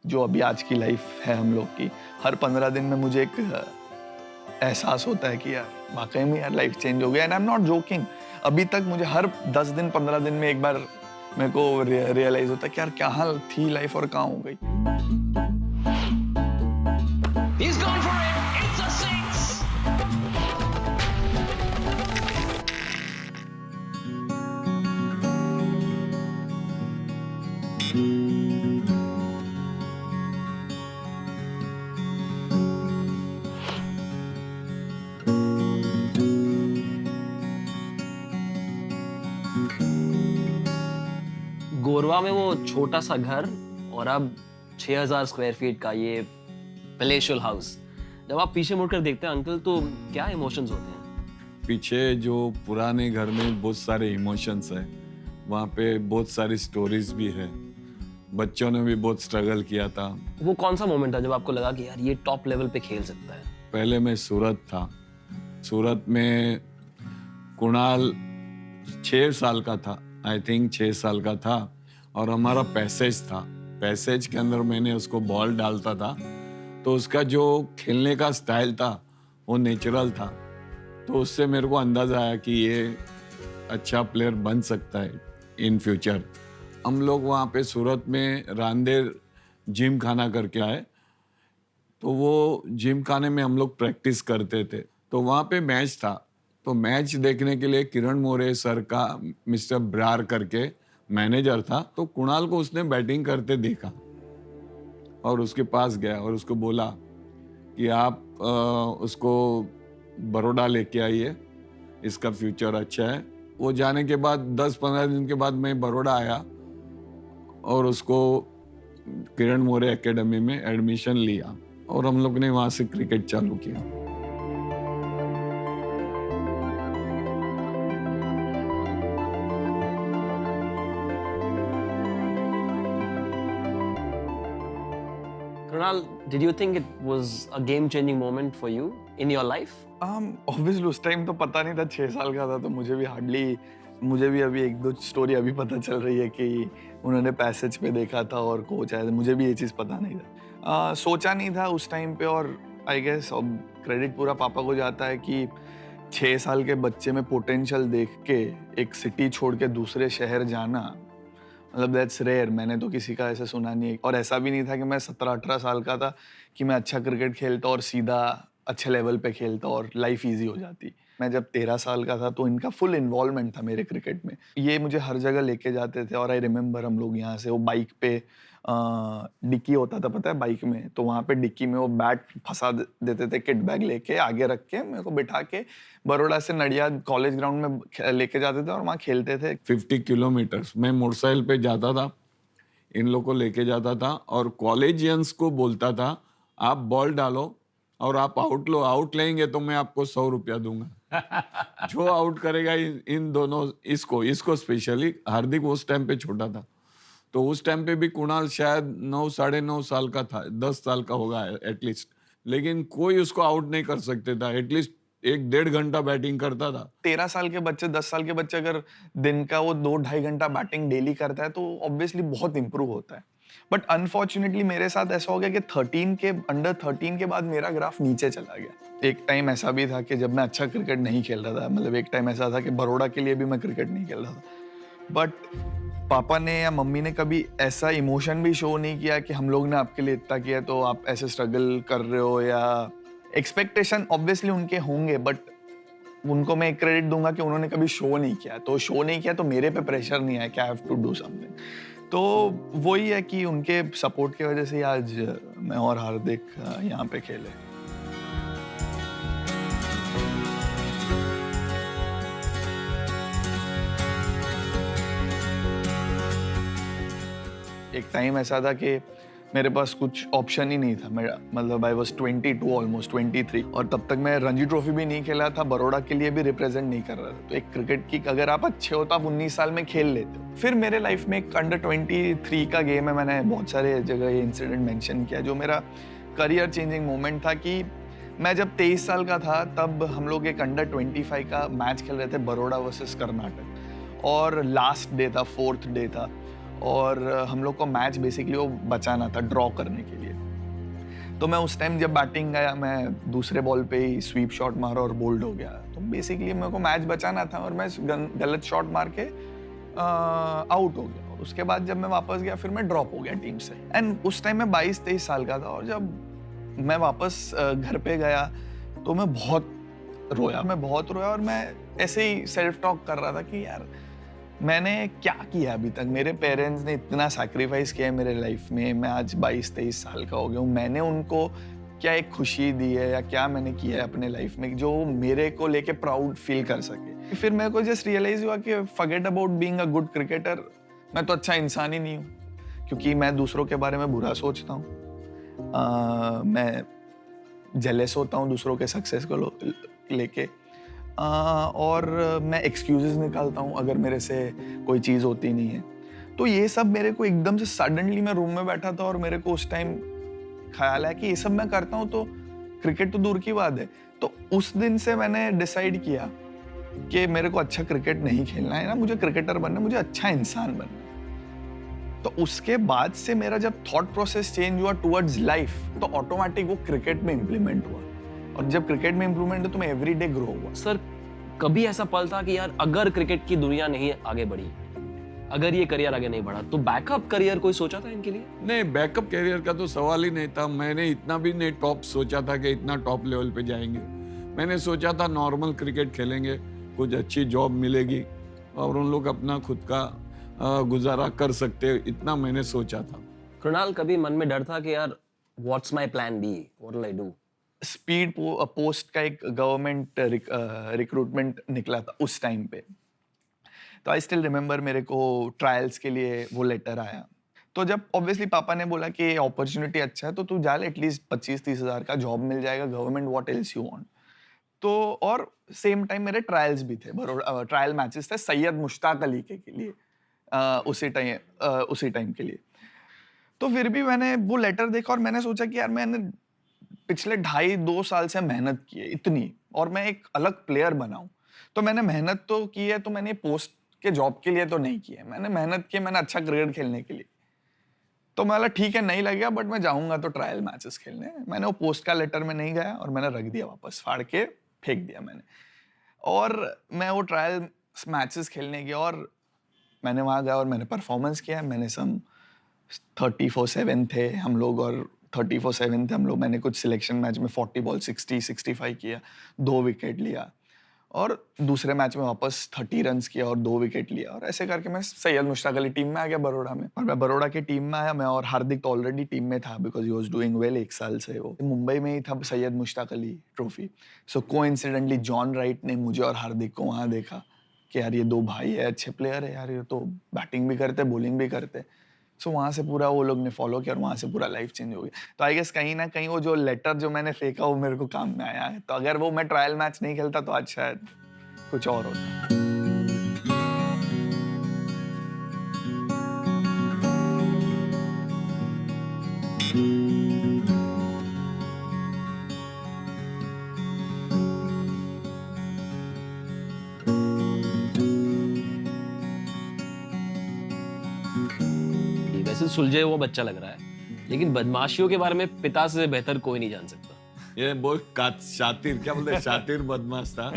जो अभी आज की लाइफ है हम लोग की, हर 15 दिन में मुझे एक एहसास होता है कि यार वाकई में यार लाइफ चेंज हो गया। And I am not joking, अभी तक मुझे हर 10 दिन 15 दिन में एक बार मेरे को रियलाइज होता है कि यार कहाँ थी लाइफ और कहाँ हो गई। He's gone for it. It's a six. गोरवा में वो छोटा सा घर और अब 6000 स्क्वायर फीट का ये पैलेशियल हाउस। जब आप पीछे मुड़कर देखते हैं अंकल, तो क्या इमोशंस होते हैं? पीछे जो पुराने घर में बहुत सारे इमोशंस हैं, वहाँ पे बहुत सारी स्टोरीज भी है। बच्चों ने भी बहुत स्ट्रगल किया था। वो कौन सा मोमेंट था जब आपको लगा कि यार ये टॉप लेवल पे खेल सकता है? पहले मैं सूरत था। सूरत में कुणाल 6 साल का था, आई थिंक 6 साल का था, और हमारा पैसेज था। पैसेज के अंदर मैंने उसको बॉल डालता था, तो उसका जो खेलने का स्टाइल था वो नेचुरल था। तो उससे मेरे को अंदाजा आया कि ये अच्छा प्लेयर बन सकता है इन फ्यूचर। हम लोग वहाँ पे सूरत में रांदेर जिम खाना करके आए, तो वो जिम खाने में हम लोग प्रैक्टिस करते थे। तो वहाँ पे मैच था, तो मैच देखने के लिए किरण मोरे सर का मिस्टर ब्रार करके मैनेजर था, तो कुणाल को उसने बैटिंग करते देखा और उसके पास गया और उसको बोला कि आप उसको बड़ौदा लेके आइए, इसका फ्यूचर अच्छा है। वो जाने के बाद 10-15 दिन के बाद मैं बड़ौदा आया और उसको किरण मोरे एकेडमी में एडमिशन लिया और हम लोग ने वहाँ से क्रिकेट चालू किया। Kunal, did you think it was a game-changing moment for you in your life? Obviously उस टाइम तो पता नहीं था, 6 साल का था, तो मुझे भी अभी एक दो स्टोरी अभी पता चल रही है कि उन्होंने पैसेज पे देखा था और कोच आया था। मुझे भी ये चीज़ पता नहीं था। सोचा नहीं था उस टाइम पे, और आई गेस अब क्रेडिट पूरा पापा को जाता है कि 6 साल के बच्चे में पोटेंशियल देख के एक सिटी छोड़ के दूसरे शहर जाना, मतलब दैट्स रेयर। मैंने तो किसी का ऐसा सुना नहीं है। और ऐसा भी नहीं था कि मैं 17-18 साल का था कि मैं अच्छा क्रिकेट खेलता और सीधा अच्छे लेवल पे खेलता और लाइफ इजी हो जाती। मैं जब 13 साल का था तो इनका फुल इन्वॉल्वमेंट था मेरे क्रिकेट में। ये मुझे हर जगह लेके जाते थे, और आई रिमेम्बर हम लोग यहाँ से वो बाइक पे डिक्की होता था, पता है, बाइक में, तो वहाँ पे डिक्की में वो बैट फंसा देते थे, किट बैग लेके आगे रख के मेरे को बिठा के बड़ौदा से नडियाद कॉलेज ग्राउंड में लेके जाते थे और वहाँ खेलते थे। 50 किलोमीटर्स मैं मोटरसाइकिल पे जाता था, इन लोग को लेके जाता था और कॉलेजियंस को बोलता था आप बॉल डालो और आप आउट लेंगे तो मैं आपको 100 रुपया दूंगा। जो आउट करेगा इन दोनों, इसको स्पेशली, हार्दिक उस टाइम पे छोटा था, तो उस टाइम पे भी कुणाल शायद 9-9.5 साल का था, 10 साल का होगा एटलीस्ट, लेकिन कोई उसको आउट नहीं कर सकते था। एटलीस्ट 1-1.5 घंटा बैटिंग करता था। 13 साल के बच्चे, 10 साल के बच्चे अगर दिन का वो 2-2.5 घंटा बैटिंग डेली करता है तो ऑब्वियसली बहुत इंप्रूव होता है। बट अनफॉर्चुनेटली मेरे साथ ऐसा हो गया कि अंडर 13 के बाद मेरा ग्राफ नीचे चला गया। एक टाइम ऐसा भी था कि जब मैं अच्छा क्रिकेट नहीं खेल रहा था, मतलब एक टाइम ऐसा था कि बड़ौदा के लिए भी मैं क्रिकेट नहीं खेल रहा था, बट पापा ने या मम्मी ने कभी ऐसा इमोशन भी शो नहीं किया कि हम लोग ने आपके लिए इतना किया तो आप ऐसे स्ट्रगल कर रहे हो। या एक्सपेक्टेशन ऑब्वियसली उनके होंगे, बट उनको मैं एक क्रेडिट दूंगा कि उन्होंने कभी शो नहीं किया, तो मेरे पे प्रेशर नहीं आया कि I have to do something. तो वही है कि उनके सपोर्ट की वजह से आज मैं और हार्दिक यहाँ पे खेले। एक टाइम ऐसा था कि मेरे पास कुछ ऑप्शन ही नहीं था। मेरा मतलब आई वाज 22, ऑलमोस्ट 23, और तब तक मैं रणजी ट्रॉफी भी नहीं खेला था, बड़ौदा के लिए भी रिप्रेजेंट नहीं कर रहा था। तो एक क्रिकेट की अगर आप अच्छे हो तो आप 19 साल में खेल लेते हो। फिर मेरे लाइफ में एक अंडर 23 का गेम है, मैंने बहुत सारे जगह ये इंसिडेंट मेंशन किया, जो मेरा करियर चेंजिंग मोमेंट था। कि मैं जब 23 साल का था तब हम लोग एक अंडर 25 का मैच खेल रहे थे, बड़ौदा वर्सेस कर्नाटक, और लास्ट डे था, 4th डे था, और हम लोग को मैच बेसिकली वो बचाना था, ड्रॉ करने के लिए। तो मैं उस टाइम जब बैटिंग गया, मैं दूसरे बॉल पे ही स्वीप शॉट मारा और बोल्ड हो गया। तो बेसिकली मेरे को मैच बचाना था और मैं गलत शॉट मार के आउट हो गया। और उसके बाद जब मैं वापस गया फिर मैं ड्रॉप हो गया टीम से। एंड उस टाइम मैं 22-23 साल का था और जब मैं वापस घर पे गया तो मैं बहुत रोया और मैं ऐसे ही सेल्फ टॉक कर रहा था कि यार मैंने क्या किया अभी तक। मेरे पेरेंट्स ने इतना सैक्रिफाइस किया है मेरे लाइफ में, मैं आज 22-23 साल का हो गया हूँ। मैंने उनको क्या एक खुशी दी है या क्या मैंने किया है अपने लाइफ में जो मेरे को लेके प्राउड फील कर सके। फिर मेरे को जस्ट रियलाइज हुआ कि forget about being a good cricketer, मैं तो अच्छा इंसान ही नहीं हूँ, क्योंकि मैं दूसरों के बारे में बुरा सोचता हूँ। मैं जेलस होता हूँ दूसरों के सक्सेस को लेके, और मैं एक्सक्यूजेस निकालता हूँ अगर मेरे से कोई चीज़ होती नहीं है। तो ये सब मेरे को एकदम से सडनली, मैं रूम में बैठा था और मेरे को उस टाइम ख्याल है कि ये सब मैं करता हूँ तो क्रिकेट तो दूर की बात है। तो उस दिन से मैंने डिसाइड किया कि मेरे को अच्छा क्रिकेट नहीं खेलना है ना, मुझे क्रिकेटर बनना है, मुझे अच्छा इंसान बनना है। तो उसके बाद से मेरा जब थॉट प्रोसेस चेंज हुआ टुवर्ड्स लाइफ, तो ऑटोमेटिक वो क्रिकेट में इम्प्लीमेंट हुआ। और जब क्रिकेट में इम्प्रूवमेंट है तो मैं एवरीडे ग्रो हुआ। सर, कभी ऐसा पल था कि यार अगर क्रिकेट की दुनिया नहीं आगे बढ़ी, अगर ये करियर आगे नहीं बढ़ा, तो बैकअप करियर कोई सोचा था इनके लिए? नहीं, बैकअप करियर का तो सवाल ही नहीं था। मैंने इतना भी नहीं टॉप सोचा था कि इतना टॉप लेवल पे जाएंगे। मैंने सोचा था नॉर्मल क्रिकेट खेलेंगे, कुछ अच्छी जॉब मिलेगी और उन लोग अपना खुद का गुजारा कर सकते, इतना मैंने सोचा था। कृणाल, कभी मन में डर था कि यार what's my plan B, what will I do? Speed post का एक गवर्नमेंट रिक्रूटमेंट निकला था उस टाइम पे, तो आई स्टिल रिमेंबर मेरे को ट्रायल्स के लिए वो लेटर आया। तो जब ऑब्वियसली पापा ने बोला कि अपॉर्चुनिटी अच्छा है तो तू जा, एटलीस्ट 25-30 हज़ार का जॉब मिल जाएगा government, what else you want. तो और सेम टाइम मेरे ट्रायल्स भी थे, ट्रायल मैचेस थे सैयद मुश्ताक अली के लिए उसी टाइम के लिए। तो फिर भी मैंने वो लेटर देखा और मैंने सोचा कि यार मैंने पिछले 2.5 साल से मेहनत की है इतनी, और मैं एक अलग प्लेयर बनाऊं। तो मैंने मेहनत तो की है, तो मैंने पोस्ट के जॉब के लिए तो नहीं की है, मैंने मेहनत की, मैंने अच्छा क्रिकेट खेलने के लिए। तो मैं बोला ठीक है, नहीं लगेगा बट मैं जाऊंगा तो ट्रायल मैचेस खेलने। मैंने वो पोस्ट का लेटर में नहीं गया और मैंने रख दिया, वापस फाड़ के फेंक दिया मैंने। और मैं वो ट्रायल मैचेस खेलने गया और मैंने वहाँ गया और मैंने परफॉर्मेंस किया। मैंने सम 34-7 थे हम लोग, और 34-7 थे हम लोग। मैंने कुछ सिलेक्शन मैच में 40 बॉल 60-65 किया, 2 विकेट लिया, और दूसरे मैच में वापस 30 रन्स किया और 2 विकेट लिया। और ऐसे करके मैं सैयद मुश्ताक अली टीम में आ गया बड़ौदा में। और मैं बड़ौदा की टीम में आया, मैं और हार्दिक तो ऑलरेडी टीम में था because he was doing well 1 साल से। वो मुंबई में ही था सैयद मुश्ताक अली ट्रॉफी। सो कोइंसिडेंटली जॉन राइट ने मुझे और हार्दिक को वहाँ देखा कि यार ये 2 भाई है, अच्छे प्लेयर है यार, ये तो बैटिंग भी करते बॉलिंग भी करते। सो वहाँ से पूरा वो लोग ने फॉलो किया और वहाँ से पूरा लाइफ चेंज हो गया। तो आई गेस कहीं ना कहीं वो जो लेटर जो मैंने फेंका वो मेरे को काम में आया है। तो अगर वो मैं ट्रायल मैच नहीं खेलता तो आज शायद कुछ और होता। वैसे सुलझे हुआ बच्चा लग रहा है, लेकिन बदमाशियों के बारे में पिता से बेहतर कोई नहीं जान सकता। ये बहुत शातिर, क्या बोलते हैं, शातिर बदमाश था।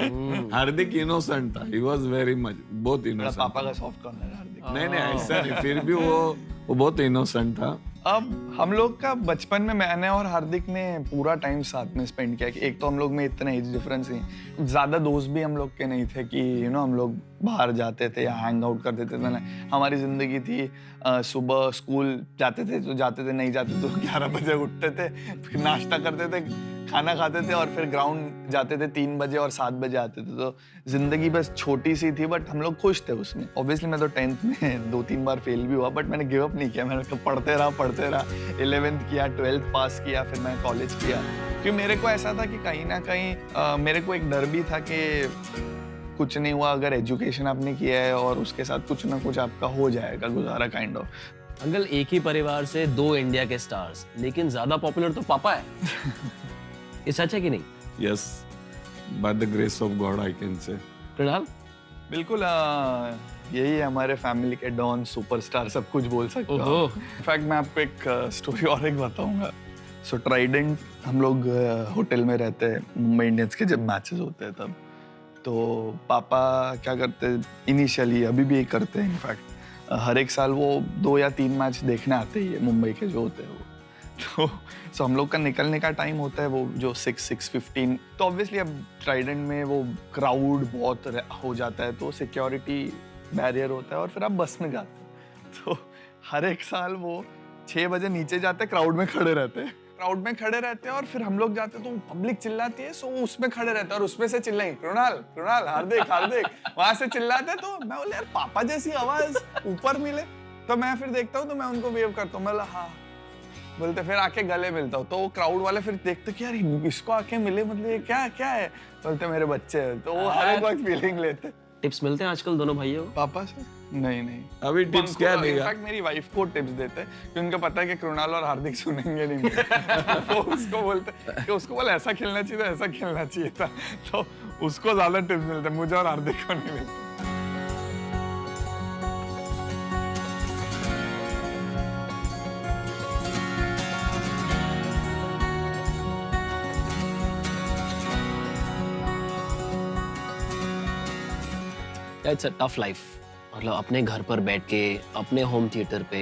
हार्दिक इनोसेंट था, ही वाज वेरी मच, बहुत इनोसेंट। पापा का सॉफ्ट कॉर्नर है हार्दिक। नहीं ऐसा नहीं, फिर भी वो बहुत इनोसेंट था। अब हम लोग का बचपन में मैंने और हार्दिक ने पूरा टाइम साथ में स्पेंड किया कि एक तो हम लोग में इतना एज डिफरेंस नहीं, ज़्यादा दोस्त भी हम लोग के नहीं थे कि हम लोग बाहर जाते थे या हैंग आउट करते थे। ना, हमारी ज़िंदगी थी सुबह स्कूल जाते थे तो जाते थे, नहीं जाते तो 11 बजे उठते थे, फिर नाश्ता करते थे, खाना खाते थे और फिर ग्राउंड जाते थे 3 बजे और 7 बजे आते थे। तो ज़िंदगी बस छोटी सी थी बट हम लोग खुश थे उसमें। ऑब्वियसली मैं तो 10th में 2-3 बार फेल भी हुआ बट मैंने गिव अप नहीं किया, मैंने पढ़ते रहा। 11th किया, 12th पास किया, फिर मैं कॉलेज किया। क्योंकि मेरे को ऐसा था कि कहीं ना कहीं मेरे को एक डर भी था कि कुछ नहीं हुआ, अगर एजुकेशन आपने किया है और उसके साथ कुछ ना कुछ आपका हो जाएगा गुजारा काइंड ऑफ। अंकल, एक ही परिवार से 2 इंडिया के स्टार्स, लेकिन ज्यादा पॉपुलर तो पापा है। ये सच है कि नहीं? Yes, by the grace of God I can say. Krunal? बिल्कुल। यही है हमारे फैमिली के डॉन सुपरस्टार, सब कुछ बोल सकते हो। ओहो। इनफैक्ट मैं आपको एक स्टोरी और एक बताऊंगा। सो ट्राइडेंट हम लोग होटल में रहते हैं, मुंबई इंडियंस के जब मैचेस होते हैं तब। तो पापा क्या करते हैं, इनिशियली अभी भी यही करते हैं इनफैक्ट, हर एक साल वो 2 या 3 मैच देखने आते ही है मुंबई के जो होते हैं वो। तो हम लोग का निकलने का टाइम होता है वो जो 6:15। तो ऑब्वियसली अब ट्राइडेंट में वो क्राउड बहुत हो जाता है, तो सिक्योरिटी बैरियर होता है और फिर आप बस में जाते हैं। तो हर एक साल वो 6 बजे नीचे जाते हैं, क्राउड में खड़े रहते हैं, और फिर हम लोग जाते हैं तो पब्लिक चिल्लाती है, सो उसमें खड़े रहते हैं और उसमें से चिल्लाएंगे कृणाल हार्दिक वहां से चिल्लाते हैं। तो मैं बोले यार पापा जैसी आवाज ऊपर मिले, तो मैं फिर देखता हूँ तो मैं उनको वेव करता हूँ, मैं बोला हाँ, बोलते फिर आके गले मिलता हूँ। तो वो क्राउड वाले फिर देखते कि यार इसको आके मिले, मतलब ये क्या है, बोलते मेरे बच्चे हैं। तो वो हर एक वक्त फीलिंग लेते। टिप्स मिलते हैं आजकल दोनों भाइयों को? पापा से नहीं अभी टिप्स क्या देगा? इनफैक्ट मेरी वाइफ को टिप्स देते हैं कि उनको पता है कि कृणाल और हार्दिक सुनेंगे नहीं मेरे। वो उसको बोलते कि उसको बोले ऐसा खेलना चाहिए था, तो उसको ज्यादा टिप्स मिलते हैं, मुझे और हार्दिक को नहीं मिलते। It's a tough life. मतलब अपने घर पर बैठ के अपने होम थिएटर पे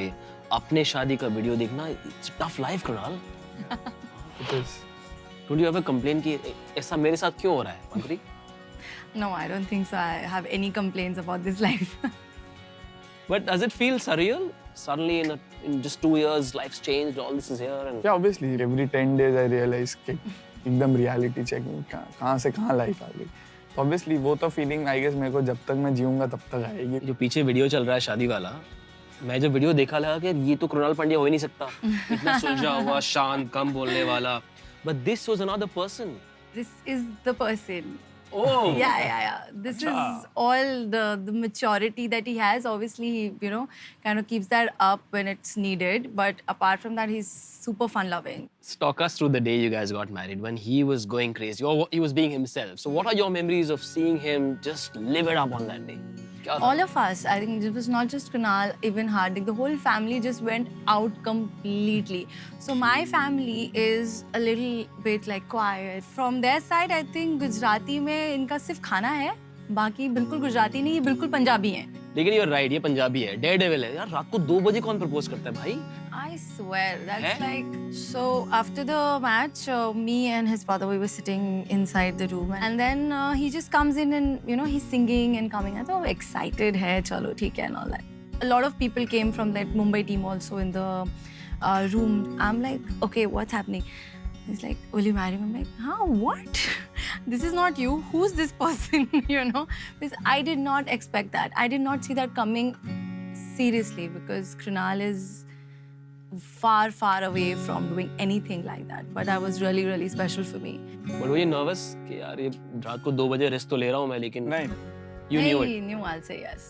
अपने शादी का वीडियो देखना, it's a tough life Krunal. Don't you ever complain कि ऐसा मेरे साथ क्यों हो रहा है अंकुरी? No, I don't think so. I have any complaints about this life. But does it feel surreal? Suddenly in just 2 years life's changed, all this is here and Yeah, obviously every 10 days I realize कि एकदम reality check कहाँ से कहाँ life आ गई। तो obviously वो तो feeling I guess मेरे को जब तक मैं जीऊंगा तब तक आएगी। जो पीछे वीडियो चल रहा है शादी वाला, मैं जब वीडियो देखा लगा कि ये तो कृणाल पांड्या हो ही नहीं सकता, इतना सुलझा हुआ, शांत, कम बोलने वाला। But this was another person. This is the person. Oh. Yeah. This is all the maturity that he has. Obviously, he, kind of keeps that up when it's needed. But apart from that, he's super fun-loving. Talk us through the day you guys got married, when he was going crazy, or he was being himself. So what are your memories of seeing him just live it up on that day? All of us, I think it was not just Kunal, even Hardik, the whole family just went out completely. So my family is a little bit like quiet. From their side, I think Gujarati में इनका सिर्फ खाना है, बाकी बिल्कुल गुजराती नहीं, ये बिल्कुल पंजाबी हैं. लेकिन you're right, ये पंजाबी है, डेयरडेविल है। यार रात को 2 बजे कौन प्रपोज करता है भाई? I swear, that's like... So after the match, me and his brother, we were sitting inside the room. And then he just comes in and, he's singing and coming. I thought, excited hai, chalo, theek hai, and all that. A lot of people came from that Mumbai team also in the room. I'm like, okay, what's happening? He's like, will you marry me? I'm like, huh, what? This is not you. Who's this person, Because I did not expect that. I did not see that coming seriously because Krunal is far, far away from doing anything like that. But that was really, really special for me. But were you nervous कि यार ये रात को 2 बजे rest तो ले रहा हूँ मैं, लेकिन नहीं, you knew it. I knew I'll say yes.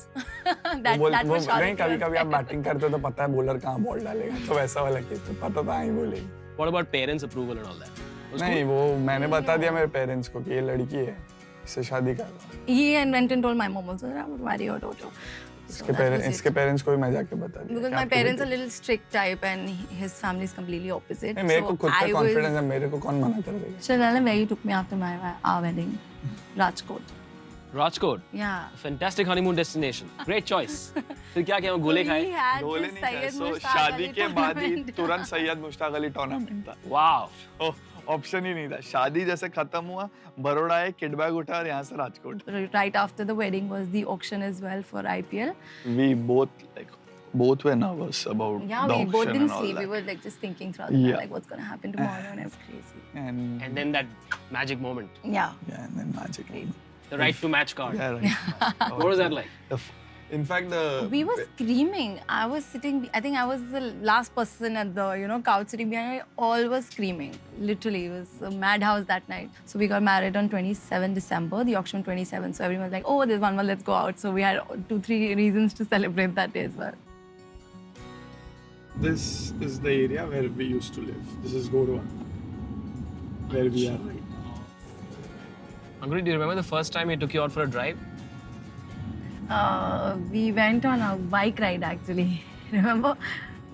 that was नहीं, कभी आप बैटिंग करते हो तो पता है बॉलर कहाँ बॉल डालेगा, तो वैसा वाला केस तो पता था ही बोलेगी। What about parents' approval and all that? नहीं, वो मैंने बता दिया मेरे पेरेंट्स को कि ये लड़की है, इससे शादी कर रहा हूँ। He went and told my mom also that I would marry her daughter. इसके पेरेंट्स को भी मैं जाके बता दिया। Because my parents are a little strict type and his family is completely opposite. मेरे को खुद पे कॉन्फिडेंस है, मेरे को कौन मना कर देगा। Shalala, where you took me after our wedding, Rajkot. Rajkot. Yeah. Fantastic honeymoon destination. Great choice. फिर क्या किया, गोले खाए? We had गोले this नहीं खाए, Syed so Mushtaq शादी Ali के बाद ही tournament. तुरंत सैयद मुश्ताक अली टूर्नामेंट था। Wow. ऑप्शन ही नहीं था। शादी जैसे खत्म हुआ, बड़ौदा आए, किट बैग उठा और यहाँ से Rajkot. Right after the wedding was the auction as well for IPL. We both were nervous about Yeah, the we both auction didn't and all sleep. We that. were like just thinking throughout the night, Yeah. like what's gonna happen tomorrow, and it was crazy. And And then that magic moment. Yeah. and then magic. The right to match card. Yeah, right. What was that like? In fact, We were screaming. I was sitting. I think I was the last person at the couch sitting behind. All was screaming. Literally, it was a madhouse that night. So we got married on 27 December. The auction 27. So everyone was like, "Oh, there's one more. Let's go out." So we had 2-3 reasons to celebrate that day as well. this is the area where we used to live. This is Gorwan, where we are right now. Ankush, do you remember the first time he took you out for a drive? We went on a bike ride actually. Remember,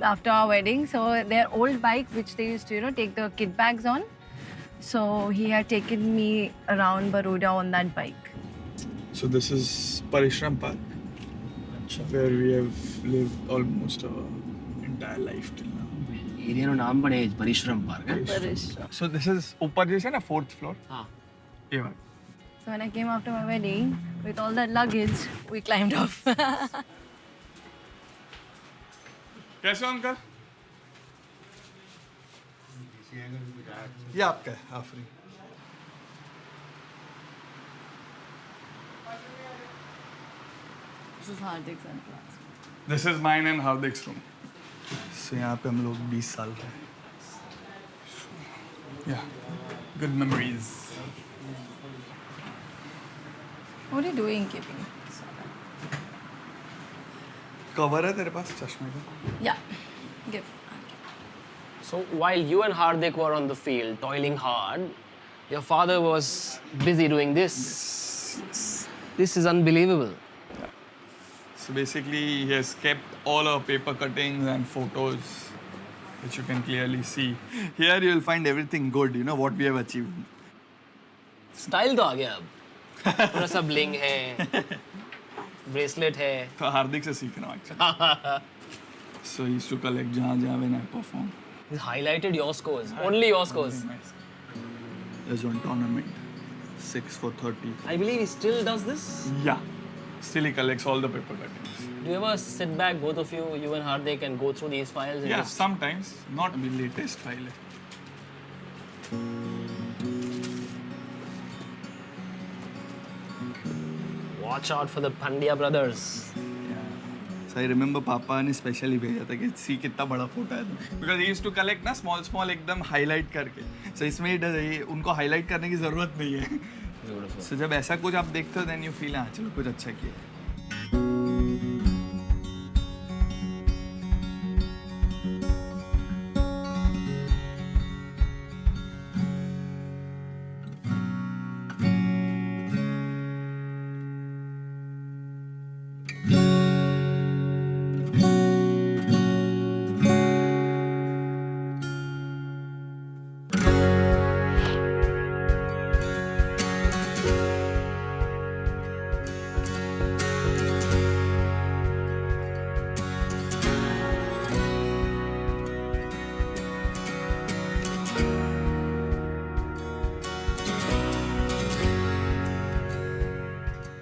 after our wedding. So their old bike, which they used to, take the kid bags on. So he had taken me around Baroda on that bike. So this is Parishram Park, where we have lived almost our entire life till now. Area નું નામ પણ એ જ પરિશ્રમ park So this is ऊपर जैसे ना 4th floor. हाँ ये वाला. So when I came after my wedding, with all that luggage, we climbed off. कैसे हो अंकल? ये आपका है, आफरी. This is Hardik's and class. This is mine and Hardik's room. So यहाँ पे हम लोग 20 साल रहे. Yeah, good memories. What are you doing, keeping? Cover है तेरे पास चश्मे का? Yeah, give. So while you and Hardik were on the field toiling hard, your father was busy doing this. This is unbelievable. So basically, he has kept all our paper cuttings and photos, which you can clearly see. Here you will find everything good, what we have achieved. Style तो आ गया अब पूरा सब bling है bracelet है तो हार्दिक से सीख रहा हूँ actually. So he used to collect जहाँ when I perform. He's highlighted your scores, only your scores. Nice. There's one tournament, 6 for 30. I believe he still does this. Yeah. Still he collects all the paper cuttings. Do you ever sit back, both of you and Hardik, and go through these files? And Yeah, just... sometimes. Not the latest file. Watch out for the Pandya brothers. So I remember पापा ने specially भेजा था कि सी कितना बड़ा photo है because he used to collect ना small एकदम highlight करके. So इसमें उनको highlight करने की ज़रूरत नहीं है. Beautiful. So जब ऐसा कुछ आप देखते हो then you feel हाँ चलो कुछ अच्छा किया.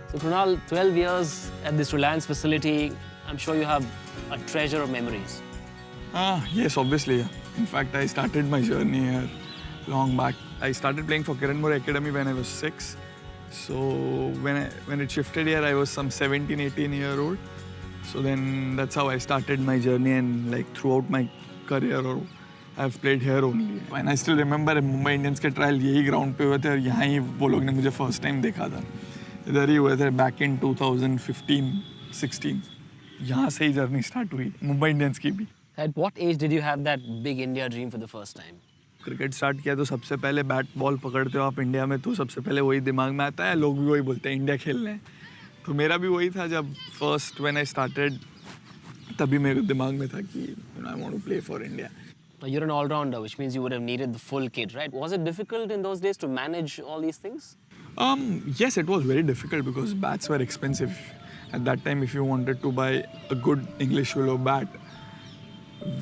So Krunal, 12 years at this Reliance facility, I'm sure you have a treasure of memories. Yes, obviously. In fact, I started my journey here long back. I started playing for Kiranmore Academy when I was 6. So when it shifted here, I was some 17, 18 year old. So then that's how I started my journey, and like throughout my career, I've played here only. And I still remember Mumbai Indians के trial यही ground पे हुए थे और यहाँ ही वो लोग ने मुझे first time देखा था. इधर ही हुए थे back in 2015-16. यहाँ से ही journey start हुई मुंबई इंडियंस की भी. At what age did you have that big India dream for the first time? Cricket start किया तो सबसे पहले बैट बॉल पकड़ते हो आप इंडिया में तो सबसे पहले वही दिमाग में आता है, लोग भी वही बोलते हैं इंडिया खेलना है. तो मेरा भी वही था जब फर्स्ट व्हेन आई स्टार्टेड, तभी मेरे दिमाग में था कि I want to play for India. You're an all-rounder, which means you would have needed the full kit, right? Was it difficult in those days to manage all these things? Yes, it was very difficult because bats were expensive. At that time, if you wanted to buy a good English willow bat,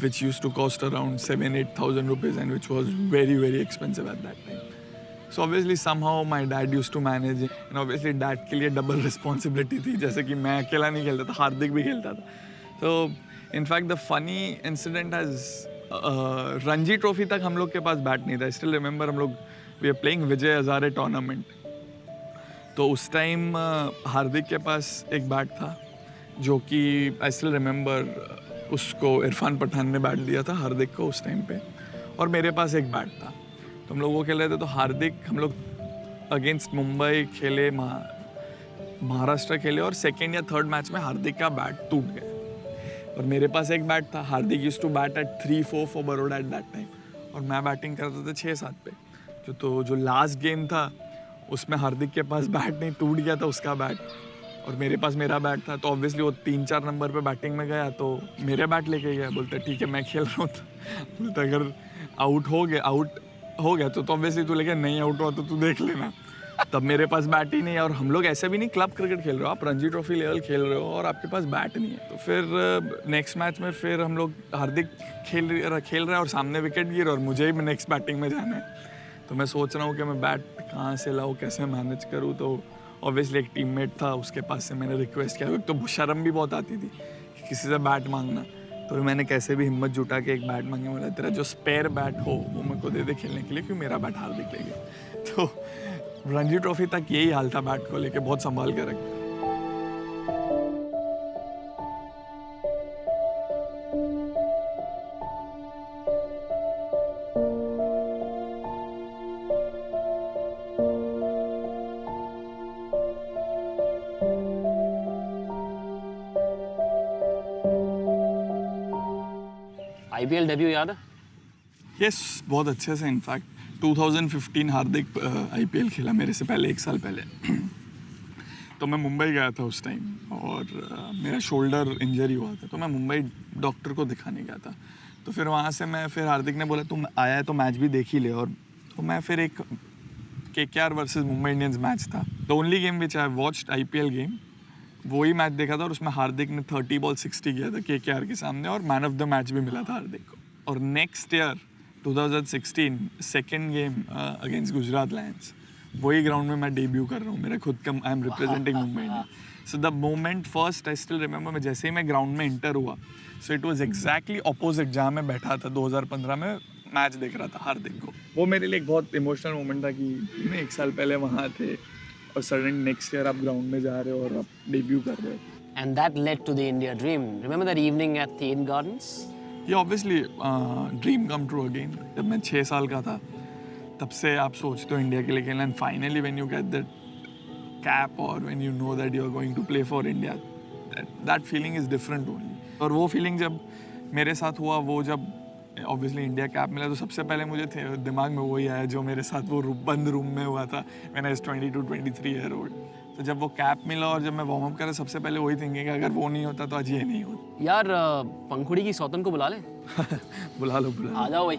which used to cost around 7,000-8,000 rupees and which was very, very expensive at that time. So obviously somehow my dad used to manage it. And obviously dad के लिए double responsibility थी. जैसे कि मैं अकेला नहीं खेलता था, हार्दिक भी खेलता था. So in fact the funny incident has Ranji trophy तक हम लोग के पास बैट नहीं था. I still remember हम लोग we were playing Vijay Hazare tournament. तो उस टाइम हार्दिक के पास एक बैट था जो कि I still remember उसको इरफान पठान ने बैट दिया था हार्दिक को उस टाइम पे, और मेरे पास एक बैट था. तो हम लोग वो खेल रहे थे तो हार्दिक हम लोग अगेंस्ट मुंबई खेले, महाराष्ट्र खेले और सेकेंड या थर्ड मैच में हार्दिक का बैट टूट गया और मेरे पास एक बैट था. Hardik used to bat at 3-4 for Baroda at that time और मैं बैटिंग करता था 6-7 पे. जो लास्ट गेम था उसमें हार्दिक के पास बैट नहीं, टूट गया था उसका बैट और मेरे पास मेरा बैट था, तो ऑब्वियसली वो 3-4 नंबर पे बैटिंग में गया तो मेरे बैट लेके गया। बोलता ठीक है मैं खेल रहा हूँ, तो बोलता अगर आउट हो गया तो ऑब्वियसली तू लेके, नहीं आउट हुआ तो तू देख लेना। तब मेरे पास बैट ही नहीं है, और हम लोग ऐसे भी नहीं क्लब क्रिकेट खेल रहे हो, आप रणजी ट्रॉफी लेवल खेल रहे हो और आपके पास बैट नहीं है। तो फिर नेक्स्ट मैच में फिर हम लोग हार्दिक खेल रहे हैं और सामने विकेट गिर, और मुझे ही नेक्स्ट बैटिंग में जाना है। तो मैं सोच रहा हूँ कि मैं बैट कहाँ से लाऊँ, कैसे मैनेज करूँ। तो ऑब्वियसली एक टीममेट था, उसके पास से मैंने रिक्वेस्ट किया। तो शर्म भी बहुत आती थी कि किसी से बैट मांगना, तो मैंने कैसे भी हिम्मत जुटा के एक बैट मांगे। बोला तेरा जो स्पेयर बैट हो वो मेरे को दे दे खेलने के लिए, क्योंकि मेरा बैट हार्दिक ले गया। तो रणजी ट्रॉफी तक यही हाल था, बैट को लेके बहुत संभाल के रखा। आईपीएल डेब्यू याद है? यस, बहुत अच्छे से। इनफैक्ट 2015 हार्दिक आईपीएल खेला मेरे से पहले, 1 साल पहले। तो मैं मुंबई गया था उस टाइम, और मेरा शोल्डर इंजरी हुआ था, तो मैं मुंबई डॉक्टर को दिखाने गया था। तो फिर वहाँ से फिर हार्दिक ने बोला तुम आया है तो मैच भी देख ही ले, और तो मैं फिर एक KKR versus Mumbai Indians match था, the only game which I watched IPL game, वही मैच देखा था। और उसमें हार्दिक ने 30 बॉल 60 किया था KKR के सामने, और मैन ऑफ द मैच भी मिला था हार्दिक को। और next year 2016 second game against Gujarat Lions, वही ग्राउंड में मैं डेब्यू कर रहा हूँ, मेरा खुद का, I am representing Mumbai Indians. So the moment first I still remember, मैं जैसे ही मैं ग्राउंड में इंटर हुआ, so it was exactly opposite जहाँ मैं बैठा था 2015 में मैच देख रहा था हार्दिक को। वो मेरे लिए एक बहुत इमोशनल मोमेंट था कि 1 साल पहले वहाँ थे, और सडन नेक्स्ट ईयर आप ग्राउंड में जा रहे हो और आप डेब्यू कर रहे हो। And that led to the India dream. Remember that evening at the Eden Gardens? ये obviously dream come true again. जब मैं 6 साल का था, तब से आप सोचते हो इंडिया के लिए खेलना, and finally when you get that cap, और when you know that you are going to play for India, that feeling is different only. और वो फीलिंग जब मेरे साथ हुआ, वो जब ऑब्वियसली इंडिया कैप मिला, तो सबसे पहले मुझे दिमाग में वही आया जो मेरे साथ वो बंद रूम में हुआ था when I was 22-23 year old. तो जब वो कैप मिला और जब मैं वार्म अप करा, सबसे पहले वही थिंकिंग, अगर वो नहीं होता तो आज ये नहीं होता। यार पंखुड़ी की सौतन को बुला ले। बुला लो। आ जाओ भाई।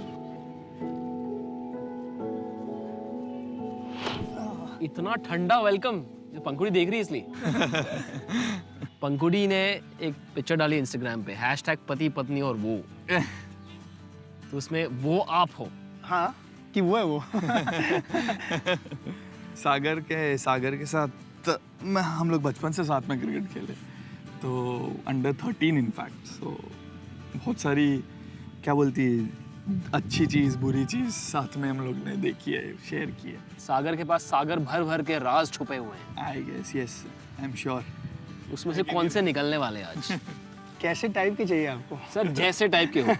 इतना ठंडा वेलकम, पंखुड़ी देख रही है इसलिए। पंखुड़ी ने एक पिक्चर डाली इंस्टाग्राम पे, #पति पत्नी और वो। तो उसमें वो आप हो। हाँ कि वो है वो। सागर के साथ हम लोग बचपन से साथ में क्रिकेट खेले, तो अंडर 13 इनफैक्ट। सो बहुत सारी क्या बोलती है, अच्छी चीज़ बुरी चीज़ साथ में हम लोग ने देखी है, शेयर की है। सागर के पास सागर भर भर के राज छुपे हुए हैं। I guess, yes, I am sure. उसमें से कौन से निकलने वाले हैं आज? कैसे टाइप के चाहिए आपको? सर जैसे टाइप के हो।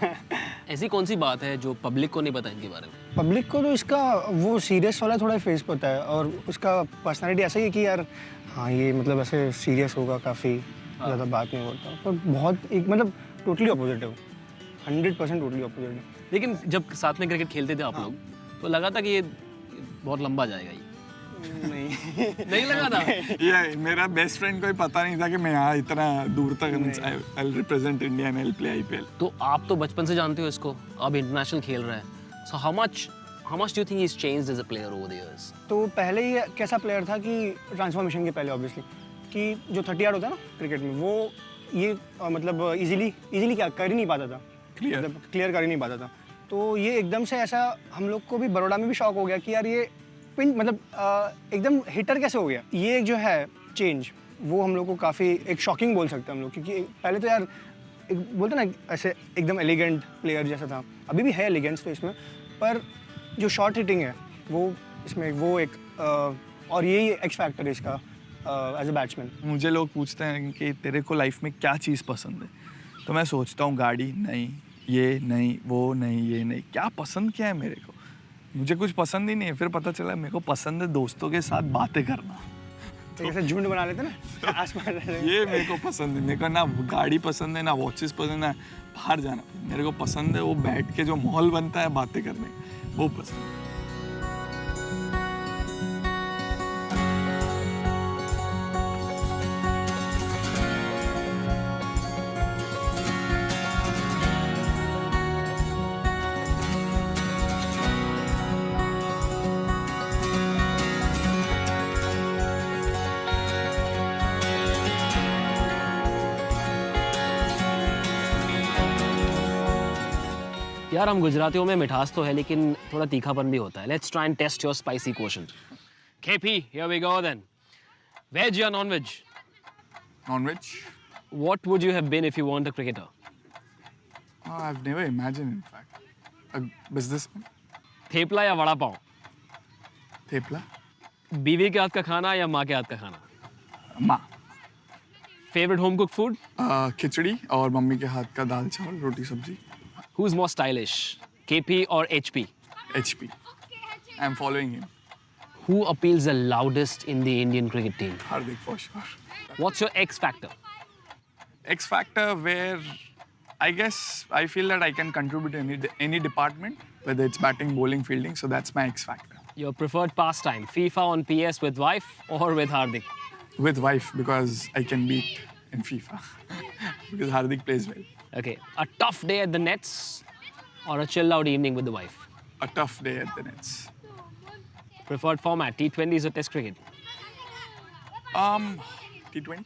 ऐसी कौन सी बात है जो पब्लिक को नहीं पता इनके बारे में? पब्लिक को तो इसका वो सीरियस वाला थोड़ा फेस पता है, और उसका पर्सनालिटी ऐसा ही है कि यार हाँ ये मतलब ऐसे सीरियस होगा, काफ़ी ज़्यादा बात नहीं होता, पर बहुत एक मतलब टोटली अपोजिट है वो, 100% टोटली अपोजिट है। लेकिन जब साथ में क्रिकेट खेलते थे आप लोग, तो लगा था कि ये बहुत लंबा जाएगा ये। नहीं लगा था। ये मेरा बेस्ट फ्रेंड को ही पता नहीं था कि मैं यहाँ इतना दूर तक I represent India and I play IPL. तो आप तो बचपन से जानते हो इसको, अब इंटरनेशनल खेल रहा है। So how much do you think he is changed as a player over the years? तो पहले ये कैसा प्लेयर था कि ट्रांसफॉर्मेशन के पहले ऑब्वियसली कि जो 30 यार्ड होता है ना क्रिकेट में, वो ये मतलब इजीली क्या कर ही नहीं पाता था, क्लियर कर ही नहीं पाता था। तो ये एकदम से ऐसा हम लोग को भी बड़ौदा में भी शौक हो गया कि यार ये पिन मतलब एकदम हिटर कैसे हो गया। ये एक जो है चेंज, वो हम लोग को काफ़ी एक शॉकिंग बोल सकते हैं हम लोग, क्योंकि पहले तो यार एक बोलते ना ऐसे एकदम एलिगेंट प्लेयर जैसा था, अभी भी है एलिगेंस तो इसमें, पर जो शॉर्ट हिटिंग है वो इसमें वो एक और यही एक्स फैक्टर है इसका एज अ बैट्समैन। मुझे लोग पूछते हैं कि तेरे को लाइफ में क्या चीज़ पसंद है, तो मैं सोचता हूँ गाड़ी नहीं, ये नहीं, वो नहीं, ये नहीं, क्या पसंद क्या है मेरे को? मुझे कुछ पसंद ही नहीं है। फिर पता चला मेरे को पसंद है दोस्तों के साथ बातें करना। तो जैसे झुंड बना लेते ना आसमान ये मेरे को पसंद है। मेरे को ना गाड़ी पसंद है, ना वॉचेस पसंद है, बाहर जाना मेरे को पसंद है। वो बैठ के जो माहौल बनता है बातें करने, वो पसंद है। यार हम गुजरातियों में मिठास तो है लेकिन थोड़ा तीखापन भी होता है. Let's try and test your spicy quotient. KP, here we go then. Veg or non-veg? Non-veg? What would you have been if you weren't a cricketer? I've never imagined, in fact. A businessman? Thepla या vada pav? Thepla? बीवी के हाथ का खाना या माँ के हाथ का खाना? माँ. Favorite home cooked food? खिचड़ी और मम्मी के हाथ का दाल चावल रोटी सब्जी. Who's more stylish, KP or HP? HP. I'm following him. Who appeals the loudest in the Indian cricket team? Hardik for sure. What's your X factor? X factor where I guess I feel that I can contribute to any department, whether it's batting, bowling, fielding. So that's my X factor. Your preferred pastime, FIFA on PS with wife or with Hardik? With wife because I can beat in FIFA because Hardik plays well. Okay, a tough day at the nets or a chill out evening with the wife? A tough day at the nets. Preferred format, T20s or Test cricket? T20.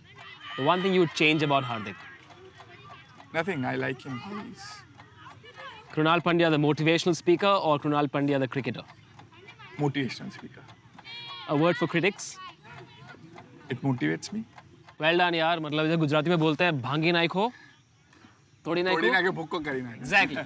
The one thing you would change about Hardik? Nothing. I like him. How he is. Krunal Pandya, the motivational speaker, or Krunal Pandya, the cricketer? Motivational speaker. A word for critics? It motivates me. Well done यार, मतलब इधर गुजराती में बोलते हैं भांगी नाई खो, थोड़ी नाई थोड़ी खो. ना के भुक्को करी ना. Exactly.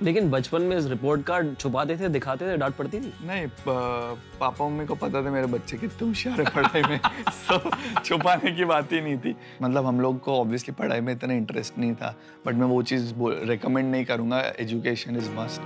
लेकिन बचपन में इस रिपोर्ट कार्ड छुपाते थे, दिखाते थे, डांट पड़ती थी. नहीं पापा मम्मी को पता था मेरे बच्चे कितने होशियार है पढ़ाई में. So छुपाने की बात ही नहीं थी. मतलब हम लोग को ऑब्वियसली पढ़ाई में इतना इंटरेस्ट नहीं था, बट मैं वो चीज़ रेकमेंड नहीं करूँगा. Education is must.